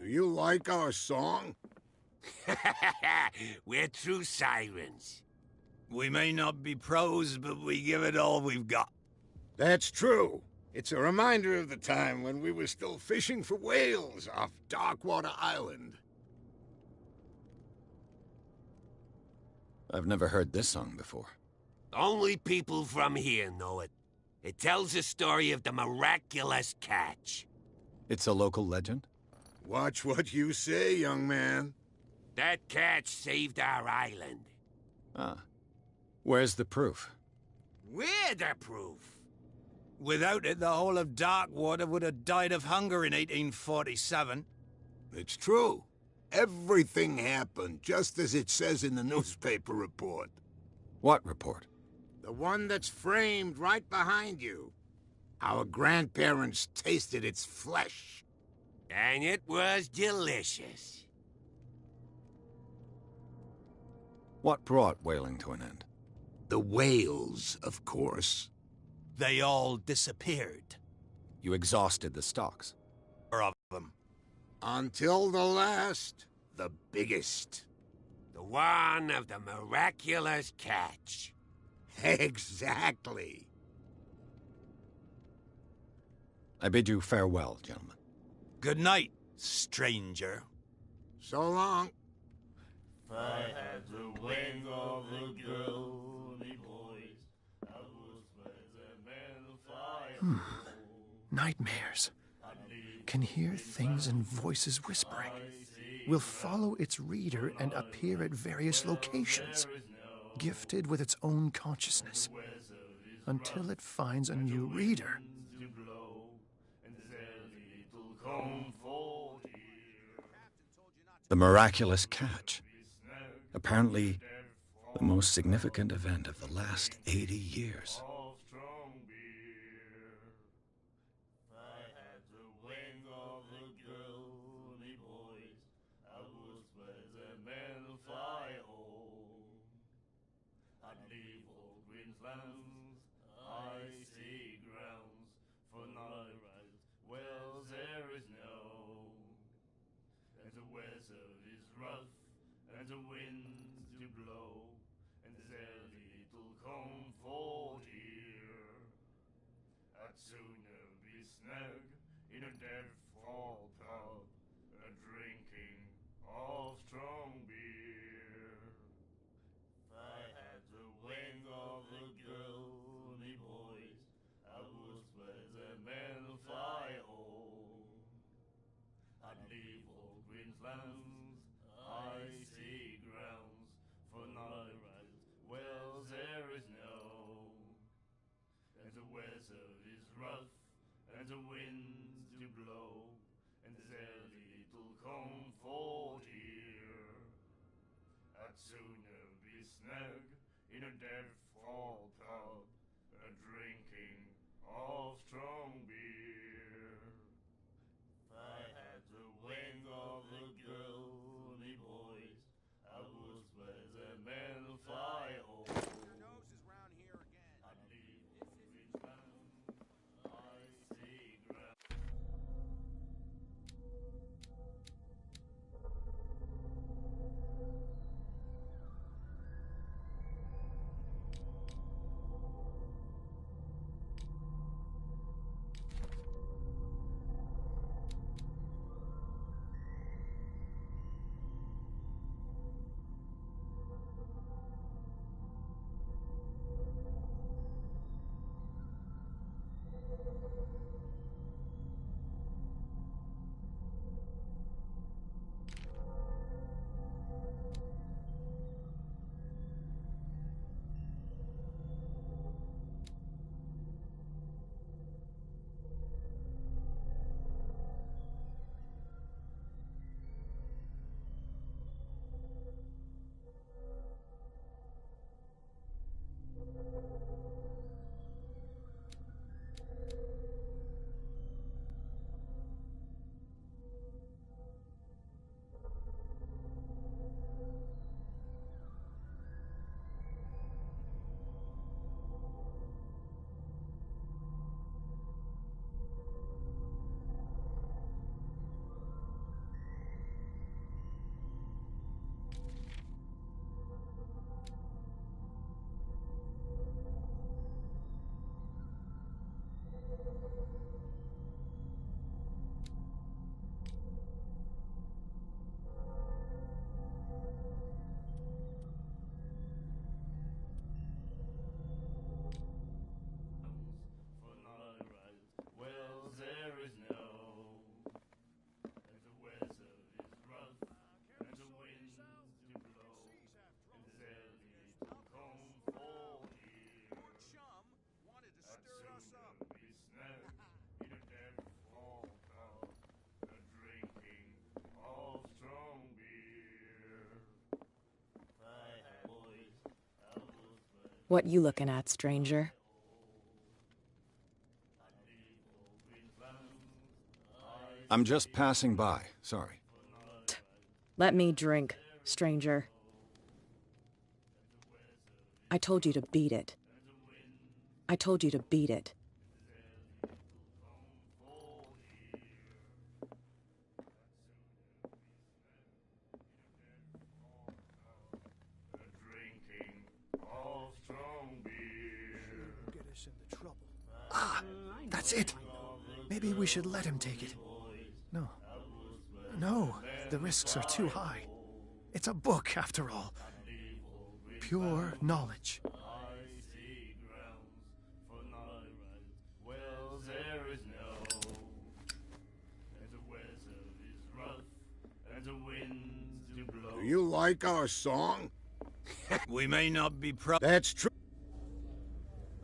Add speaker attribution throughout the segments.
Speaker 1: you like our song?
Speaker 2: We're true sirens.
Speaker 3: We may not be pros, but we give it all we've got.
Speaker 1: That's true. It's a reminder of the time when we were still fishing for whales off Darkwater Island.
Speaker 4: I've never heard this song before.
Speaker 2: Only people from here know it. It tells the story of the miraculous catch.
Speaker 4: It's a local legend?
Speaker 1: Watch what you say, young man.
Speaker 2: That catch saved our island.
Speaker 4: Ah. Where's the proof?
Speaker 2: We're the proof.
Speaker 3: Without it, the whole of Darkwater would have died of hunger in 1847.
Speaker 1: It's true. Everything happened just as it says in the newspaper report.
Speaker 4: What report?
Speaker 1: The one that's framed right behind you. Our grandparents tasted its flesh.
Speaker 2: And it was delicious.
Speaker 4: What brought whaling to an end?
Speaker 1: The whales, of course.
Speaker 3: They all disappeared.
Speaker 4: You exhausted the stocks.
Speaker 3: Or of them.
Speaker 1: Until the last, the biggest.
Speaker 2: The one of the miraculous catch.
Speaker 1: Exactly.
Speaker 4: I bid you farewell, gentlemen.
Speaker 3: Good night, stranger.
Speaker 1: So long.
Speaker 5: If I had the wing of the girl, me boys, I would spread the man fire.
Speaker 6: Nightmares. Can hear things and voices whispering. Will follow its reader and appear at various locations, gifted with its own consciousness, until it finds a new reader.
Speaker 4: The miraculous catch. Apparently, the most significant event of the last 80 years.
Speaker 5: And the winds do blow, and there's little comfort here. I'd sooner be snug in a dead-fall pub, drinking of strong beer. If I had the wing of the girl, me boys, I would spread the men fly home. I'd leave all Queensland. I see grounds for not rise. Well, there is no. And the weather is rough, and the winds do blow, and there's little comfort here. I'd sooner be snug in a dead-fall pub, drinking of strong beer. If I had the wing of the girl, boys, I would spread the men fly home. Your nose is round here again. I'd leave Queensland. I see ground.
Speaker 7: What you looking at, stranger?
Speaker 4: I'm just passing by. Sorry.
Speaker 7: Let me drink, stranger. I told you to beat it. I told you to beat it.
Speaker 6: Ah, that's it. Maybe we should let him take it. No. No, the risks are too high. It's a book, after all. Pure knowledge.
Speaker 1: Do you like our song?
Speaker 3: We may not be
Speaker 1: That's true.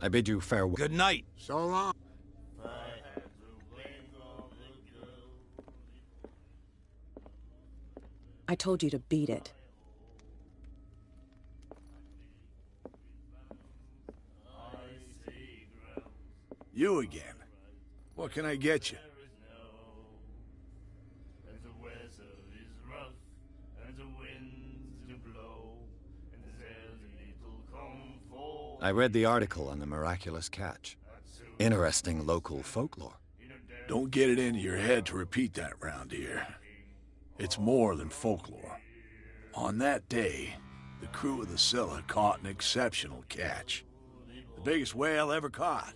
Speaker 4: I bid you farewell.
Speaker 3: Good night.
Speaker 1: So long.
Speaker 7: I told you to beat it.
Speaker 8: You again. What can I get you?
Speaker 4: I read the article on the miraculous catch. Interesting local folklore.
Speaker 8: Don't get it into your head to repeat that round here. It's more than folklore. On that day, the crew of the Scylla caught an exceptional catch. The biggest whale ever caught.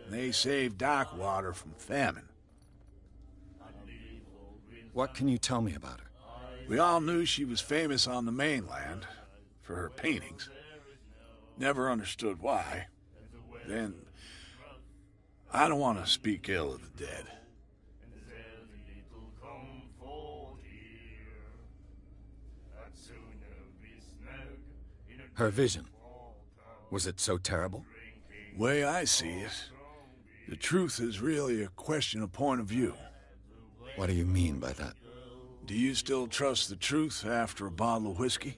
Speaker 8: And they saved Darkwater from famine.
Speaker 4: What can you tell me about her?
Speaker 8: We all knew she was famous on the mainland for her paintings. Never understood why. Then, I don't want to speak ill of the dead.
Speaker 4: Her vision. Was it so terrible?
Speaker 8: Way I see it, the truth is really a question of point of view.
Speaker 4: What do you mean by that?
Speaker 8: Do you still trust the truth after a bottle of whiskey?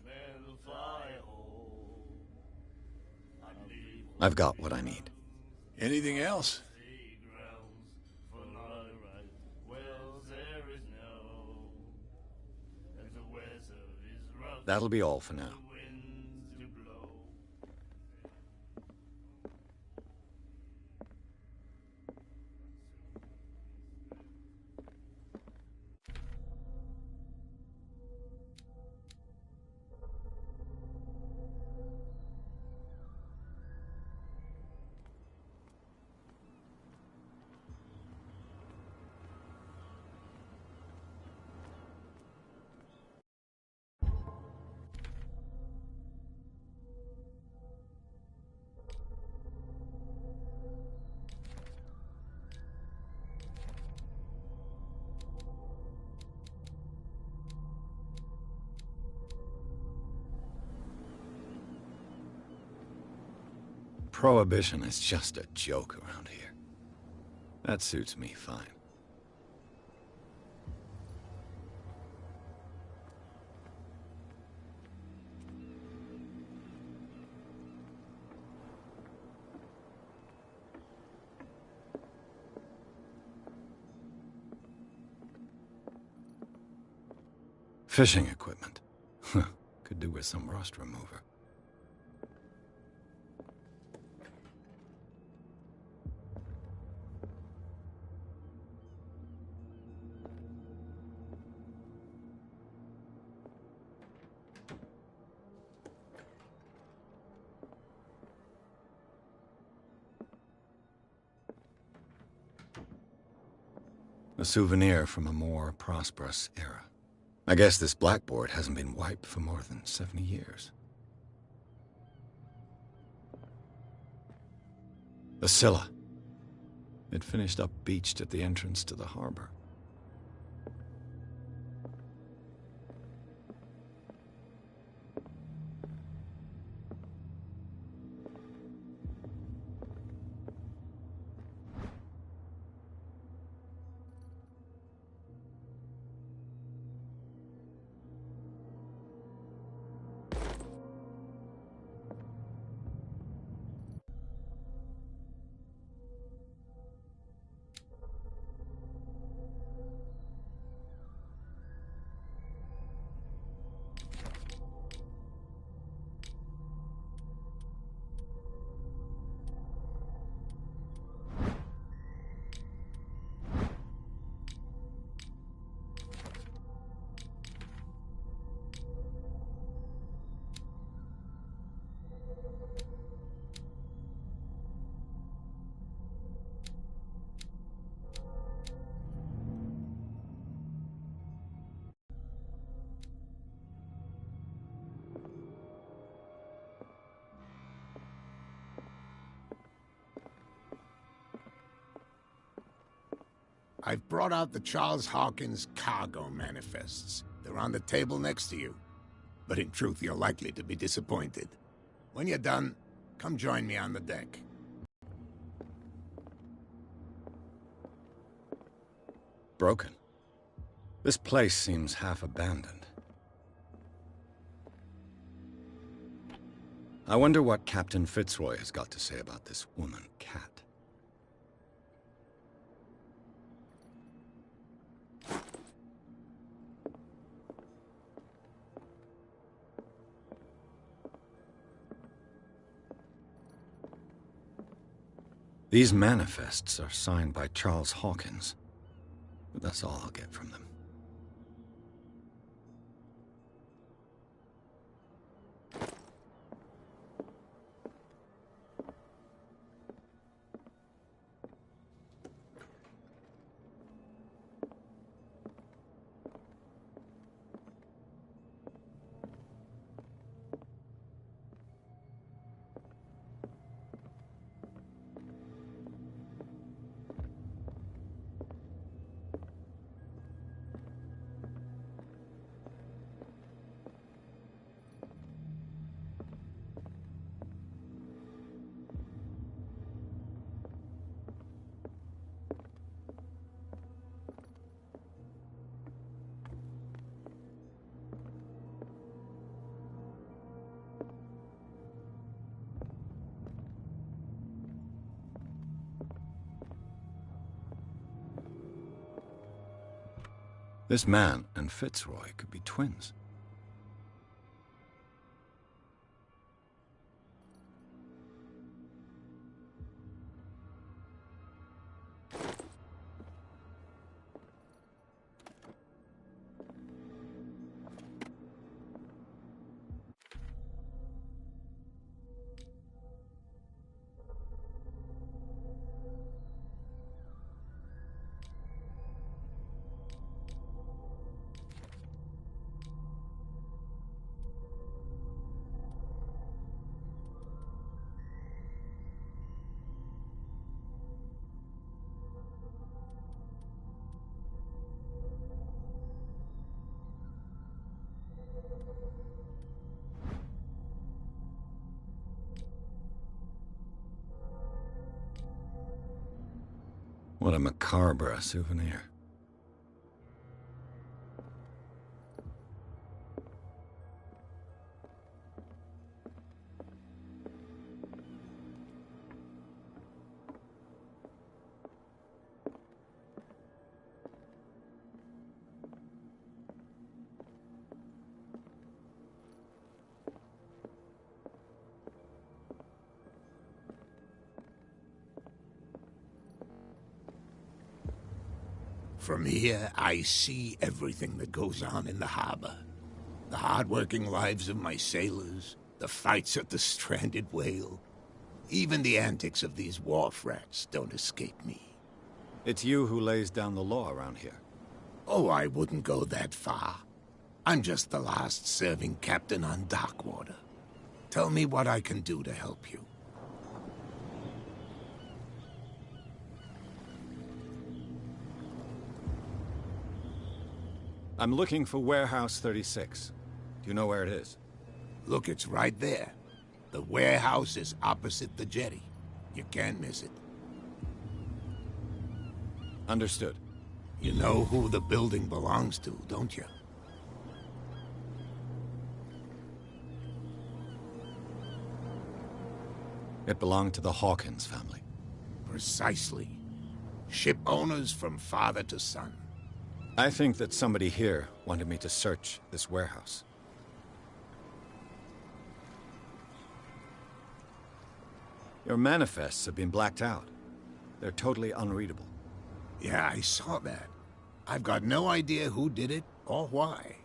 Speaker 4: I've got what I need.
Speaker 8: Anything else?
Speaker 4: That'll be all for now. Prohibition is just a joke around here. That suits me fine. Fishing equipment. Could do with some rust remover. A souvenir from a more prosperous era. I guess this blackboard hasn't been wiped for more than 70 years. The Scylla. It finished up beached at the entrance to the harbor.
Speaker 1: I've brought out the Charles Hawkins cargo manifests. They're on the table next to you. But in truth, you're likely to be disappointed. When you're done, come join me on the deck.
Speaker 4: Broken. This place seems half abandoned. I wonder what Captain Fitzroy has got to say about this woman, Cat. These manifests are signed by Charles Hawkins, but that's all I'll get from them. This man and Fitzroy could be twins. What a macabre souvenir.
Speaker 1: From here, I see everything that goes on in the harbor. The hard-working lives of my sailors, the fights at the stranded whale. Even the antics of these wharf rats don't escape me.
Speaker 4: It's you who lays down the law around here.
Speaker 1: Oh, I wouldn't go that far. I'm just the last serving captain on Darkwater. Tell me what I can do to help you.
Speaker 4: I'm looking for Warehouse 36. Do you know where it is?
Speaker 1: Look, it's right there. The warehouse is opposite the jetty. You can't miss it.
Speaker 4: Understood.
Speaker 1: You know who the building belongs to, don't you?
Speaker 4: It belonged to the Hawkins family.
Speaker 1: Precisely. Ship owners from father to son.
Speaker 4: I think that somebody here wanted me to search this warehouse. Your manifests have been blacked out. They're totally unreadable.
Speaker 1: Yeah, I saw that. I've got no idea who did it or why.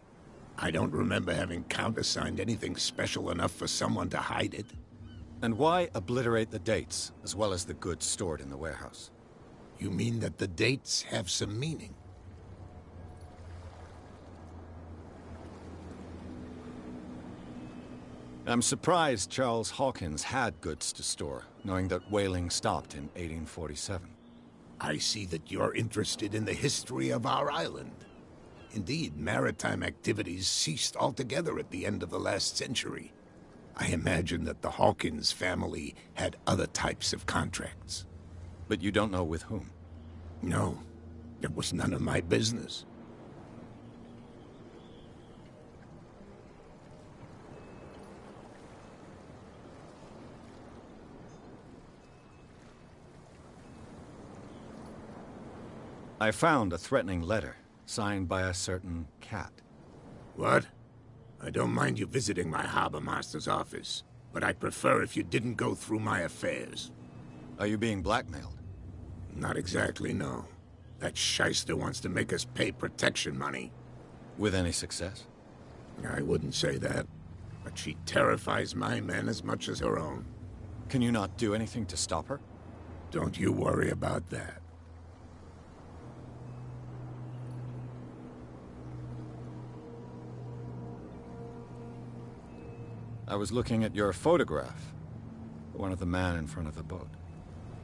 Speaker 1: I don't remember having countersigned anything special enough for someone to hide it.
Speaker 4: And why obliterate the dates, as well as the goods stored in the warehouse?
Speaker 1: You mean that the dates have some meaning?
Speaker 4: I'm surprised Charles Hawkins had goods to store, knowing that whaling stopped in 1847.
Speaker 1: I see that you're interested in the history of our island. Indeed, maritime activities ceased altogether at the end of the last century. I imagine that the Hawkins family had other types of contracts.
Speaker 4: But you don't know with whom?
Speaker 1: No, it was none of my business.
Speaker 4: I found a threatening letter, signed by a certain cat.
Speaker 1: What? I don't mind you visiting my harbor master's office, but I'd prefer if you didn't go through my affairs.
Speaker 4: Are you being blackmailed?
Speaker 1: Not exactly, no. That shyster wants to make us pay protection money.
Speaker 4: With any success?
Speaker 1: I wouldn't say that, but she terrifies my men as much as her own.
Speaker 4: Can you not do anything to stop her?
Speaker 1: Don't you worry about that.
Speaker 4: I was looking at your photograph. The one of the man in front of the boat.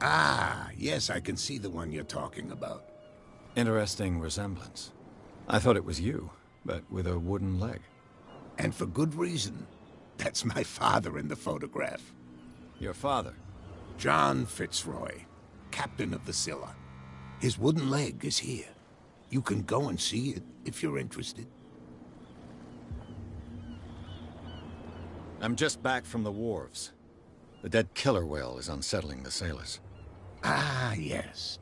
Speaker 1: Ah, yes, I can see the one you're talking about.
Speaker 4: Interesting resemblance. I thought it was you, but with a wooden leg.
Speaker 1: And for good reason. That's my father in the photograph.
Speaker 4: Your father?
Speaker 1: John Fitzroy, captain of the Scylla. His wooden leg is here. You can go and see it if you're interested.
Speaker 4: I'm just back from the wharves. The dead killer whale is unsettling the sailors.
Speaker 1: Ah, yes.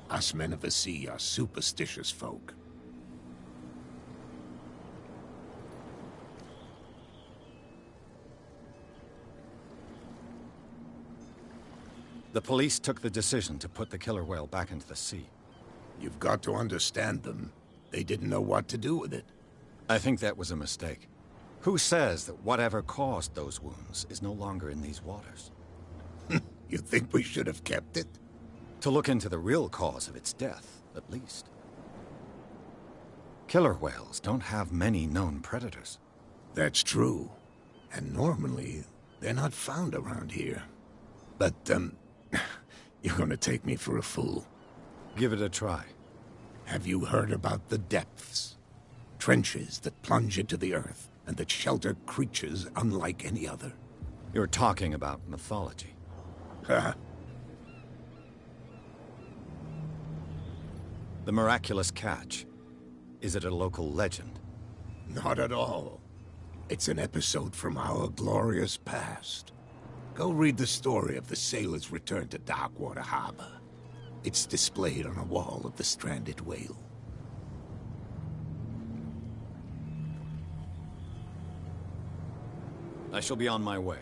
Speaker 1: Us men of the sea are superstitious folk.
Speaker 4: The police took the decision to put the killer whale back into the sea.
Speaker 1: You've got to understand them. They didn't know what to do with it.
Speaker 4: I think that was a mistake. Who says that whatever caused those wounds is no longer in these waters?
Speaker 1: You think we should have kept it?
Speaker 4: To look into the real cause of its death, at least. Killer whales don't have many known predators.
Speaker 1: That's true. And normally, they're not found around here. But, you're gonna take me for a fool.
Speaker 4: Give it a try.
Speaker 1: Have you heard about the depths? Trenches that plunge into the earth and that shelter creatures unlike any other.
Speaker 4: You're talking about mythology.
Speaker 1: Ha!
Speaker 4: The miraculous catch. Is it a local legend?
Speaker 1: Not at all. It's an episode from our glorious past. Go read the story of the sailor's return to Darkwater Harbor. It's displayed on a wall of the stranded whale.
Speaker 4: I shall be on my way.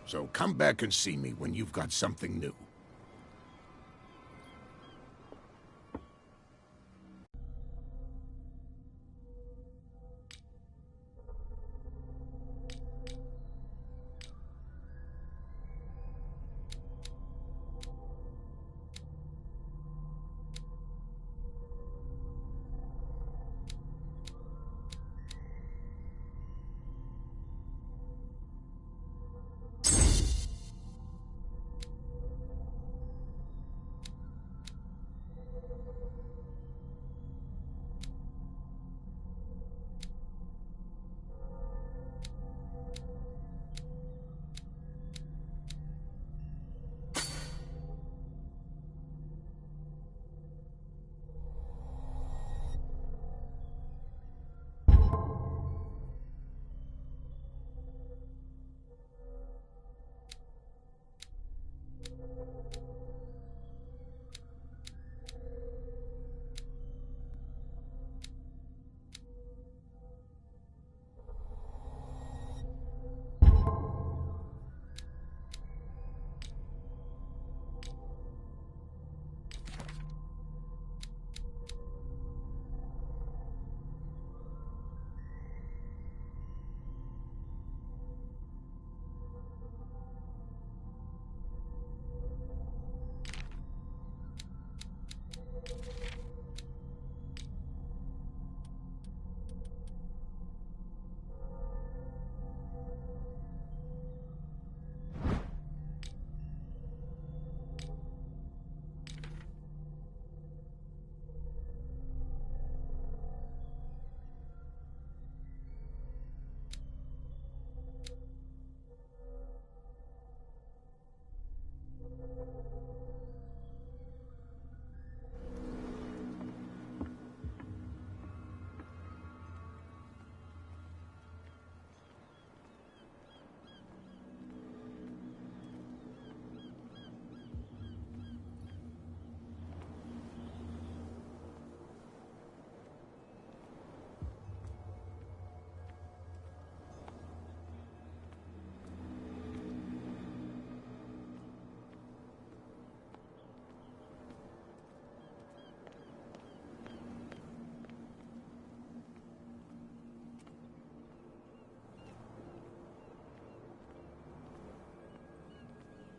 Speaker 1: So come back and see me when you've got something new.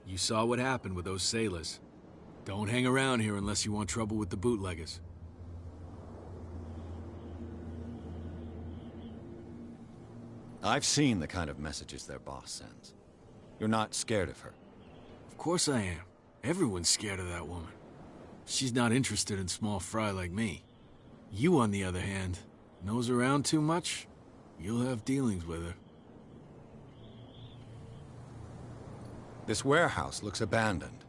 Speaker 9: You saw what happened with those sailors. Don't hang around here unless you want trouble with the bootleggers.
Speaker 4: I've seen the kind of messages their boss sends. You're not scared of her?
Speaker 9: Of course I am. Everyone's scared of that woman. She's not interested in small fry like me. You, on the other hand, nose around too much, you'll have dealings with her.
Speaker 4: This warehouse looks abandoned.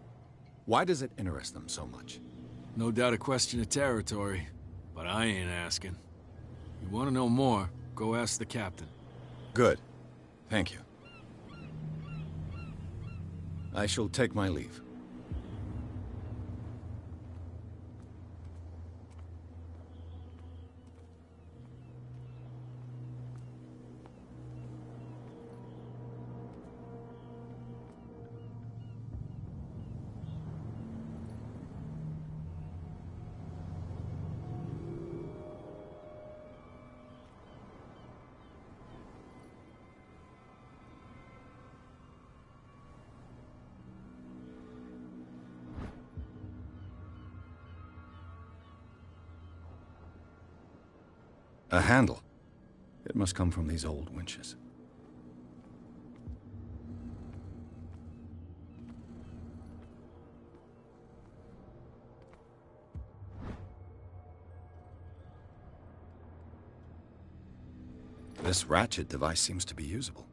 Speaker 4: Why does it interest them so much?
Speaker 9: No doubt a question of territory, but I ain't asking. You want to know more, go ask the captain.
Speaker 4: Good. Thank you. I shall take my leave. A handle. It must come from these old winches. This ratchet device seems to be usable.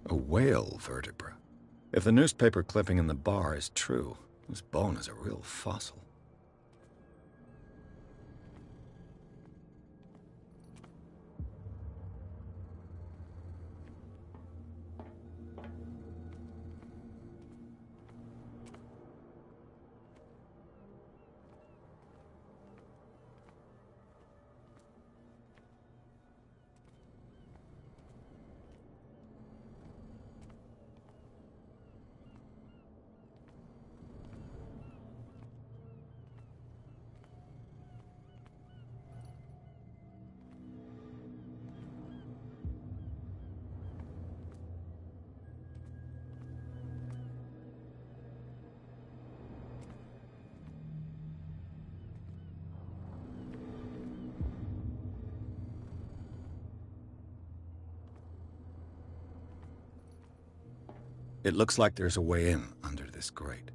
Speaker 4: A whale vertebra. If the newspaper clipping in the bar is true, this bone is a real fossil. It looks like there's a way in under this grate.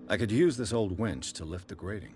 Speaker 4: I could use this old winch to lift the grating.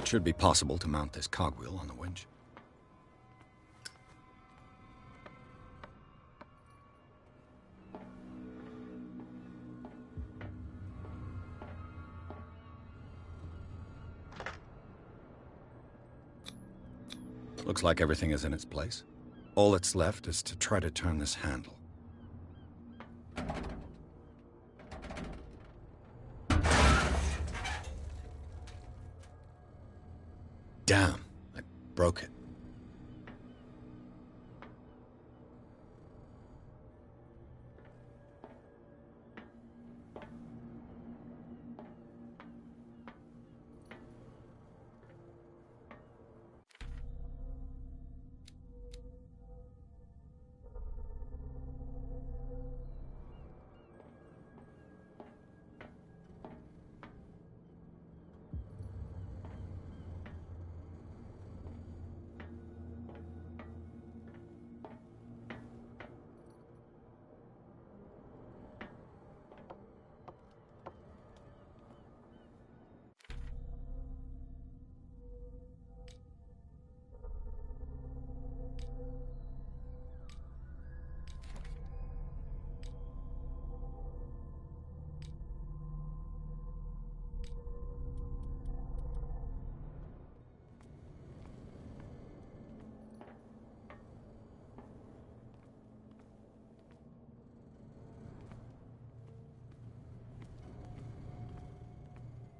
Speaker 4: Should be possible to mount this cogwheel on the winch. Looks like everything is in its place. All that's left is to try to turn this handle. Damn, I broke it.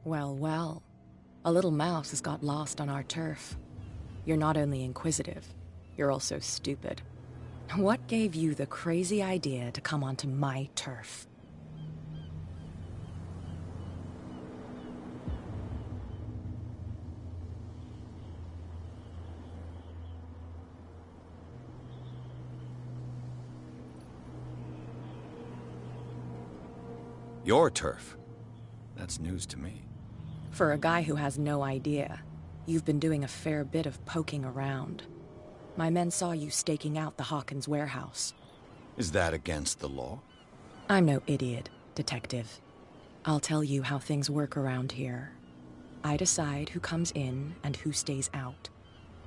Speaker 7: Well, well. A little mouse has got lost on our turf. You're not only inquisitive, you're also stupid. What gave you the crazy idea to come onto my turf?
Speaker 4: Your turf? That's news to me.
Speaker 7: For a guy who has no idea, you've been doing a fair bit of poking around. My men saw you staking out the Hawkins warehouse.
Speaker 4: Is that against the law?
Speaker 7: I'm no idiot, Detective. I'll tell you how things work around here. I decide who comes in and who stays out.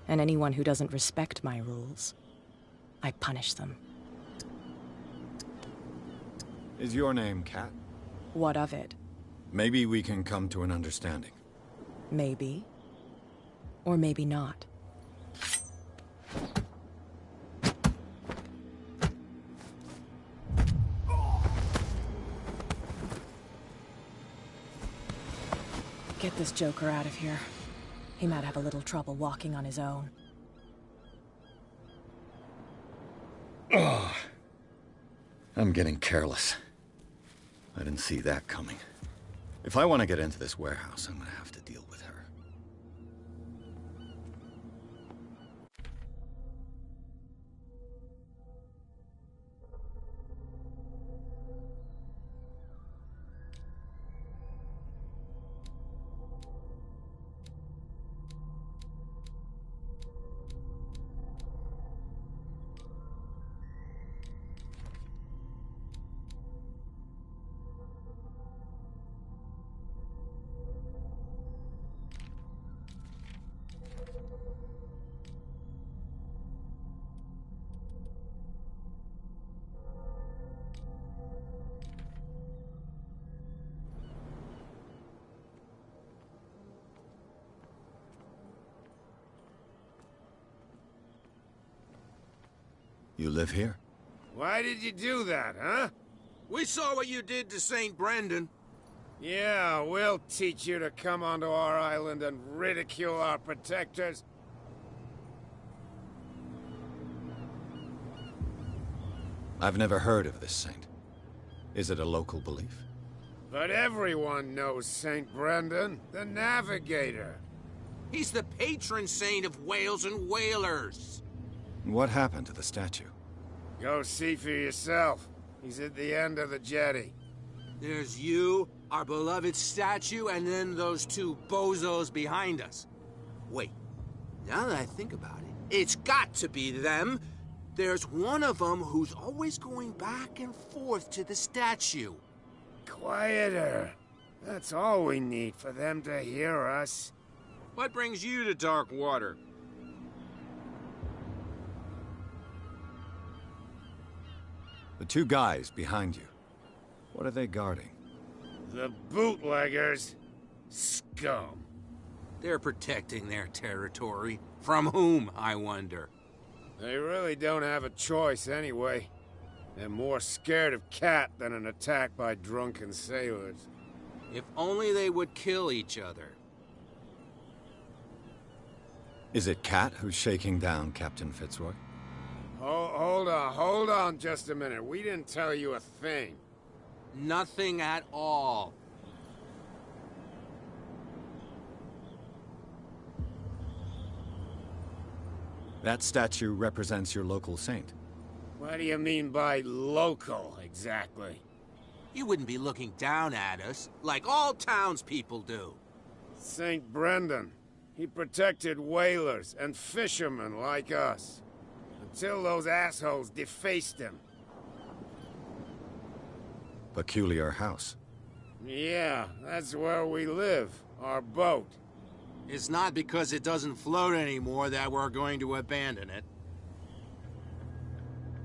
Speaker 7: And anyone who doesn't respect my rules, I punish them.
Speaker 4: Is your name Kat?
Speaker 7: What of it?
Speaker 4: Maybe we can come to an understanding.
Speaker 7: Maybe. Or maybe not. Get this joker out of here. He might have a little trouble walking on his own.
Speaker 4: Oh, I'm getting careless. I didn't see that coming. If I want to get into this warehouse, I'm gonna have to deal with her. You live here?
Speaker 10: Why did you do that, huh?
Speaker 3: We saw what you did to St. Brendan.
Speaker 10: Yeah, we'll teach you to come onto our island and ridicule our protectors.
Speaker 4: I've never heard of this saint. Is it a local belief?
Speaker 10: But everyone knows St. Brendan, the Navigator.
Speaker 3: He's the patron saint of whales and whalers.
Speaker 4: What happened to the statue?
Speaker 10: Go see for yourself. He's at the end of the jetty.
Speaker 3: There's you, our beloved statue, and then those two bozos behind us. Wait, now that I think about it, it's got to be them. There's one of them who's always going back and forth to the statue.
Speaker 10: Quieter. That's all we need for them to hear us.
Speaker 3: What brings you to dark water?
Speaker 4: The two guys behind you. What are they guarding?
Speaker 10: The bootleggers. Scum.
Speaker 3: They're protecting their territory. From whom, I wonder?
Speaker 10: They really don't have a choice anyway. They're more scared of Cat than an attack by drunken sailors.
Speaker 3: If only they would kill each other.
Speaker 4: Is it Cat who's shaking down Captain Fitzroy?
Speaker 10: Hold on just a minute. We didn't tell you a thing.
Speaker 3: Nothing at all.
Speaker 4: That statue represents your local saint.
Speaker 10: What do you mean by local, exactly?
Speaker 3: You wouldn't be looking down at us, like all townspeople do.
Speaker 10: St. Brendan. He protected whalers and fishermen like us. Until those assholes defaced him.
Speaker 4: Peculiar house.
Speaker 10: Yeah, that's where we live. Our boat.
Speaker 3: It's not because it doesn't float anymore that we're going to abandon it.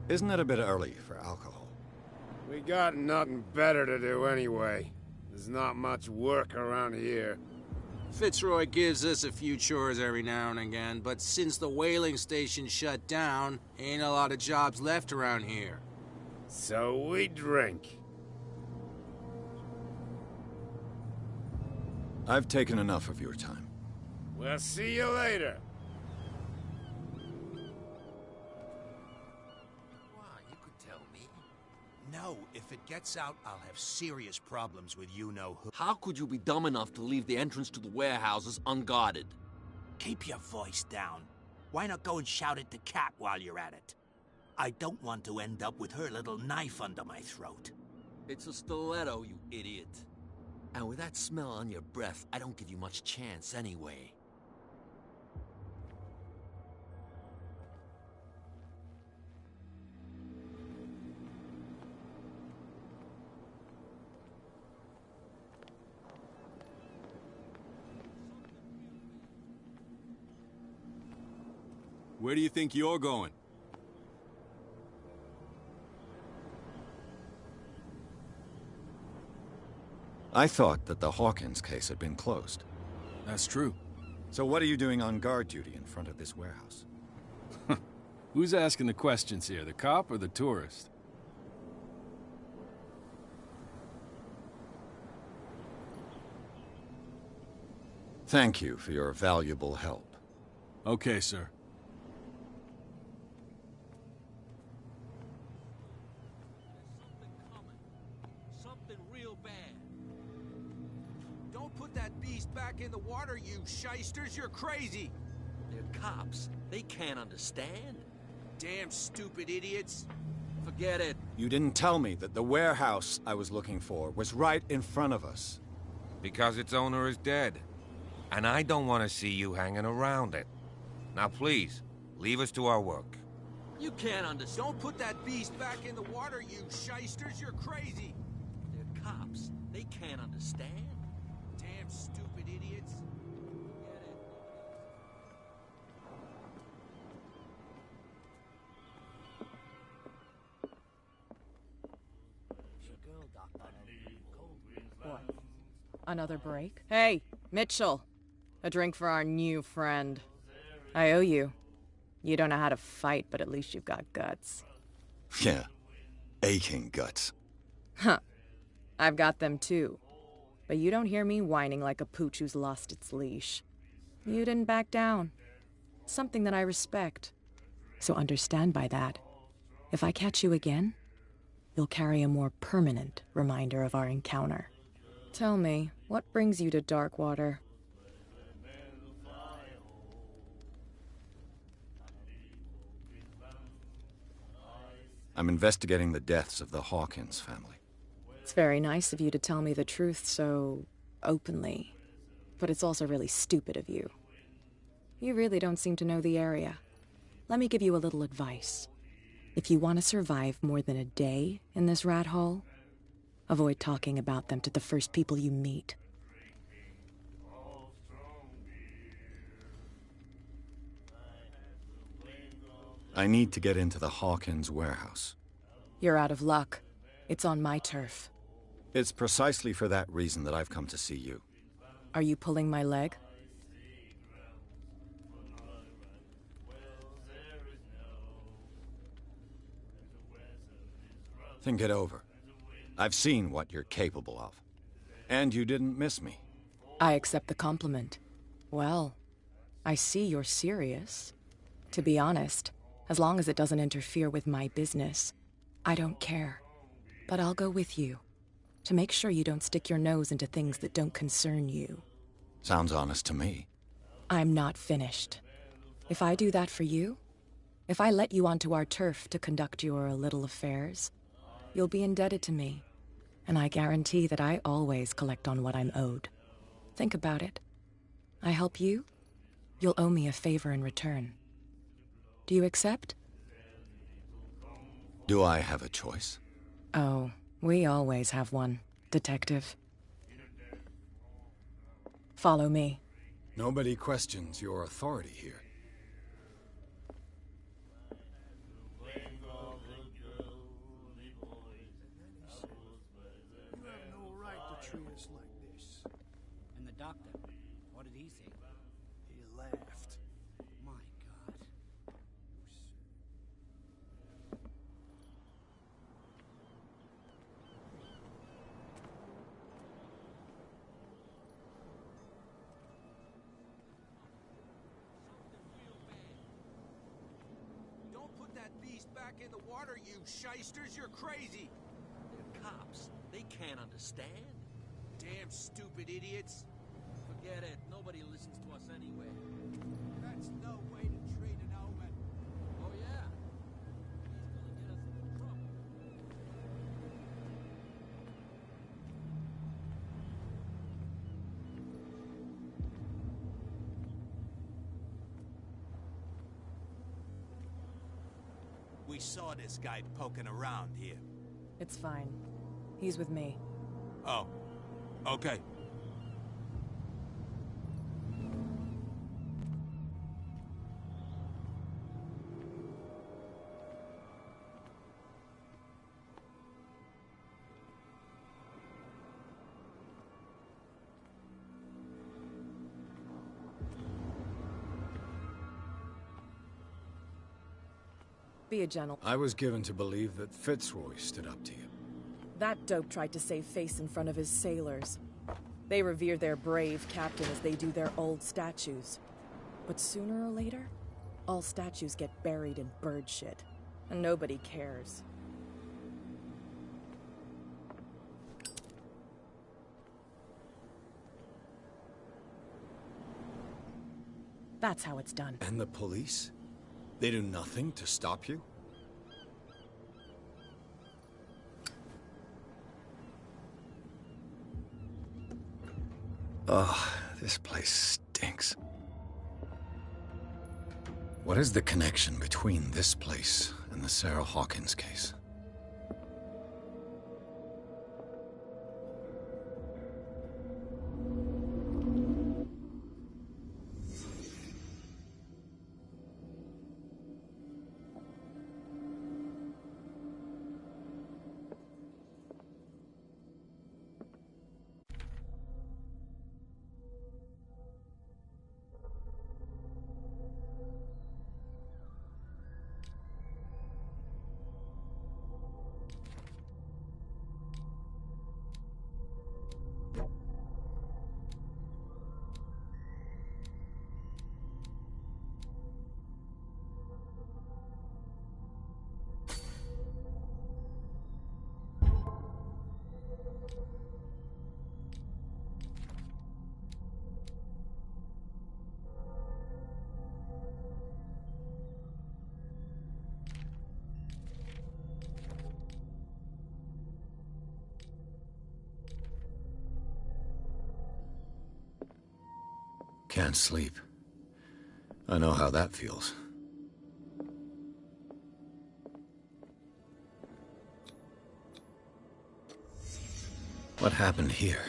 Speaker 4: Isn't it a bit early for alcohol?
Speaker 10: We got nothing better to do anyway. There's not much work around here.
Speaker 3: Fitzroy gives us a few chores every now and again, but since the whaling station shut down, ain't a lot of jobs left around here.
Speaker 10: So we drink.
Speaker 4: I've taken enough of your time.
Speaker 10: We'll see you later.
Speaker 11: You could tell me. No, if it gets out, I'll have serious problems with you-know-who.
Speaker 12: How could you be dumb enough to leave the entrance to the warehouses unguarded?
Speaker 11: Keep your voice down. Why not go and shout at the cat while you're at it? I don't want to end up with her little knife under my throat.
Speaker 12: It's a stiletto, you idiot. And with that smell on your breath, I don't give you much chance anyway.
Speaker 9: Where do you think you're going?
Speaker 4: I thought that the Hawkins case had been closed.
Speaker 9: That's true.
Speaker 4: So what are you doing on guard duty in front of this warehouse?
Speaker 9: Who's asking the questions here, the cop or the tourist?
Speaker 4: Thank you for your valuable help.
Speaker 9: Okay, sir.
Speaker 3: That beast back in the water, you shysters. You're crazy.
Speaker 12: They're cops. They can't understand.
Speaker 3: Damn stupid idiots.
Speaker 12: Forget it.
Speaker 4: You didn't tell me that the warehouse I was looking for was right in front of us.
Speaker 13: Because its owner is dead. And I don't want to see you hanging around it. Now please, leave us to our work.
Speaker 12: You can't understand.
Speaker 3: Don't put that beast back in the water, you shysters. You're crazy.
Speaker 12: They're cops. They can't understand.
Speaker 3: Damn stupid idiots.
Speaker 7: What? Another break? Hey, Mitchell. A drink for our new friend. I owe you. You don't know how to fight, but at least you've got guts.
Speaker 4: Yeah. Aching guts.
Speaker 7: Huh. I've got them too. But you don't hear me whining like a pooch who's lost its leash. You didn't back down. Something that I respect. So understand by that, if I catch you again, you'll carry a more permanent reminder of our encounter. Tell me, what brings you to Darkwater?
Speaker 4: I'm investigating the deaths of the Hawkins family.
Speaker 7: It's very nice of you to tell me the truth so openly, but it's also really stupid of you. You really don't seem to know the area. Let me give you a little advice. If you want to survive more than a day in this rat hole, avoid talking about them to the first people you meet.
Speaker 4: I need to get into the Hawkins warehouse.
Speaker 7: You're out of luck. It's on my turf.
Speaker 4: It's precisely for that reason that I've come to see you.
Speaker 7: Are you pulling my leg?
Speaker 4: Think it over. I've seen what you're capable of. And you didn't miss me.
Speaker 7: I accept the compliment. Well, I see you're serious. To be honest, as long as it doesn't interfere with my business, I don't care. But I'll go with you, to make sure you don't stick your nose into things that don't concern you.
Speaker 4: Sounds honest to me.
Speaker 7: I'm not finished. If I do that for you, if I let you onto our turf to conduct your little affairs, you'll be indebted to me. And I guarantee that I always collect on what I'm owed. Think about it. I help you, you'll owe me a favor in return. Do you accept?
Speaker 4: Do I have a choice?
Speaker 7: Oh, we always have one, Detective. Follow me.
Speaker 6: Nobody questions your authority here.
Speaker 14: You have no right to treat us like this.
Speaker 11: And the doctor, what did he think?
Speaker 14: He laughed.
Speaker 11: My God.
Speaker 3: Don't put that beast back in the water, you shysters! You're crazy!
Speaker 12: They're cops. They can't understand.
Speaker 3: Damn stupid idiots!
Speaker 12: Forget it. Nobody listens to us anyway.
Speaker 3: That's no way to treat an omen.
Speaker 12: Oh, yeah? He's gonna get us into trouble.
Speaker 11: We saw this guy poking around here.
Speaker 7: It's fine. He's with me.
Speaker 3: Oh. Okay.
Speaker 7: Be a gentle.
Speaker 6: I was given to believe that Fitzroy stood up to you.
Speaker 7: That dope tried to save face in front of his sailors. They revere their brave captain as they do their old statues. But sooner or later, all statues get buried in bird shit, and nobody cares. That's how it's done.
Speaker 6: And the police? They do nothing to stop you?
Speaker 4: Ugh, this place stinks. What is the connection between this place and the Sarah Hawkins case? Can't sleep. I know how that feels. What happened here?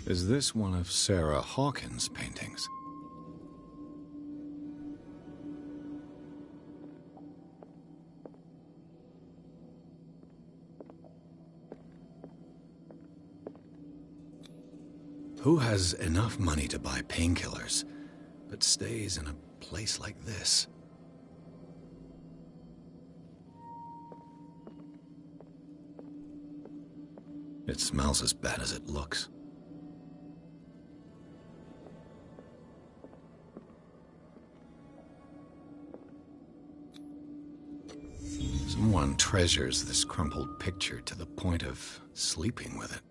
Speaker 4: Is this one of Sarah Hawkins' paintings? Who has enough money to buy painkillers, but stays in a place like this? It smells as bad as it looks. Someone treasures this crumpled picture to the point of sleeping with it.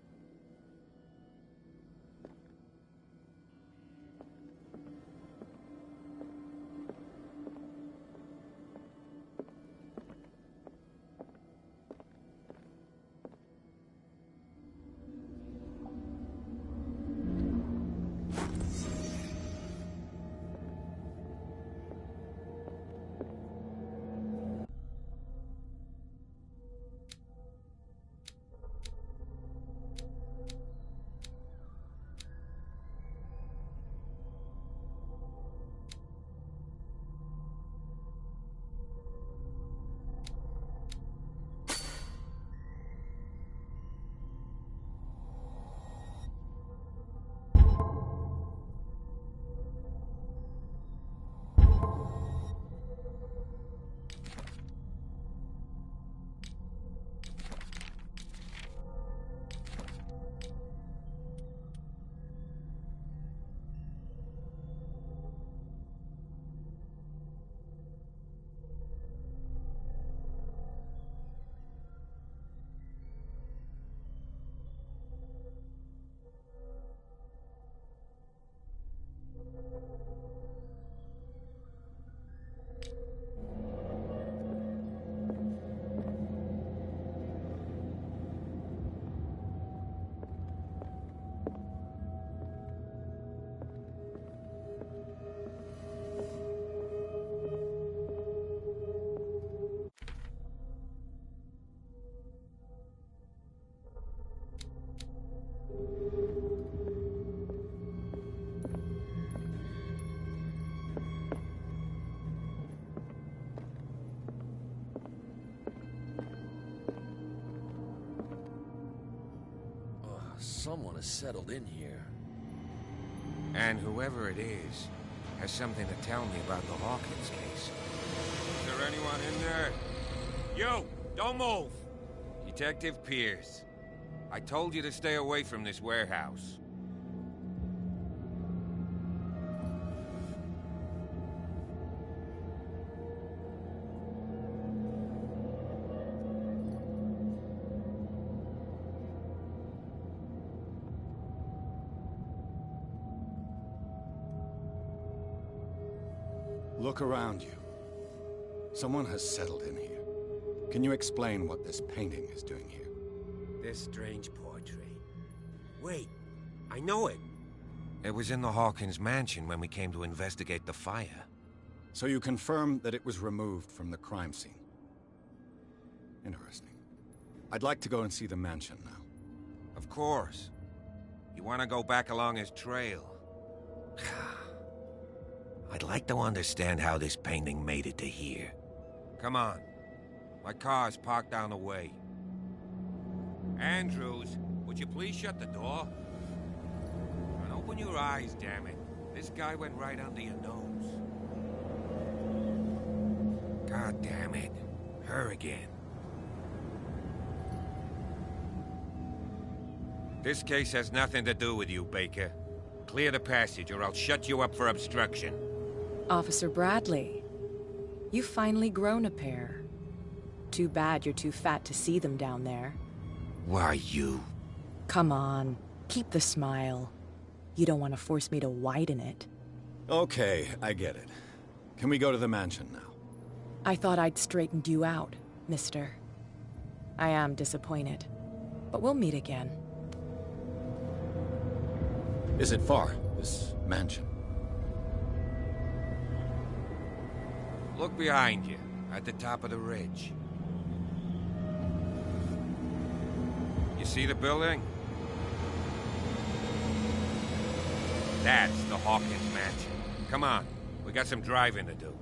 Speaker 12: Someone has settled in here.
Speaker 13: And whoever it is has something to tell me about the Hawkins case. Is there anyone in there? You! Don't move! Detective Pierce. I told you to stay away from this warehouse.
Speaker 4: Look around you. Someone has settled in here. Can you explain what this painting is doing here?
Speaker 2: This strange portrait. Wait, I know it.
Speaker 13: It was in the Hawkins mansion when we came to investigate the fire.
Speaker 4: So you confirm that it was removed from the crime scene? Interesting. I'd like to go and see the mansion now.
Speaker 13: Of course. You want to go back along his trail? I'd like to understand how this painting made it to here. Come on. My car's parked down the way. Andrews, would you please shut the door? And open your eyes, damn it. This guy went right under your nose. God damn it. Her again. This case has nothing to do with you, Baker. Clear the passage or I'll shut you up for obstruction.
Speaker 7: Officer Bradley, you've finally grown a pair. Too bad you're too fat to see them down there.
Speaker 13: Why, you...
Speaker 7: Come on, keep the smile. You don't want to force me to widen it.
Speaker 4: Okay, I get it. Can we go to the mansion now?
Speaker 7: I thought I'd straightened you out, mister. I am disappointed, but we'll meet again.
Speaker 4: Is it far, this mansion?
Speaker 13: Look behind you, at the top of the ridge. You see the building? That's the Hawkins mansion. Come on, we got some driving to do.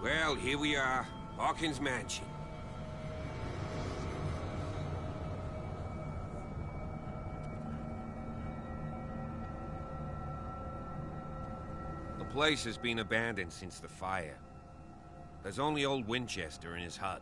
Speaker 13: Well, here we are. Hawkins mansion. The place has been abandoned since the fire. There's only old Winchester in his hut.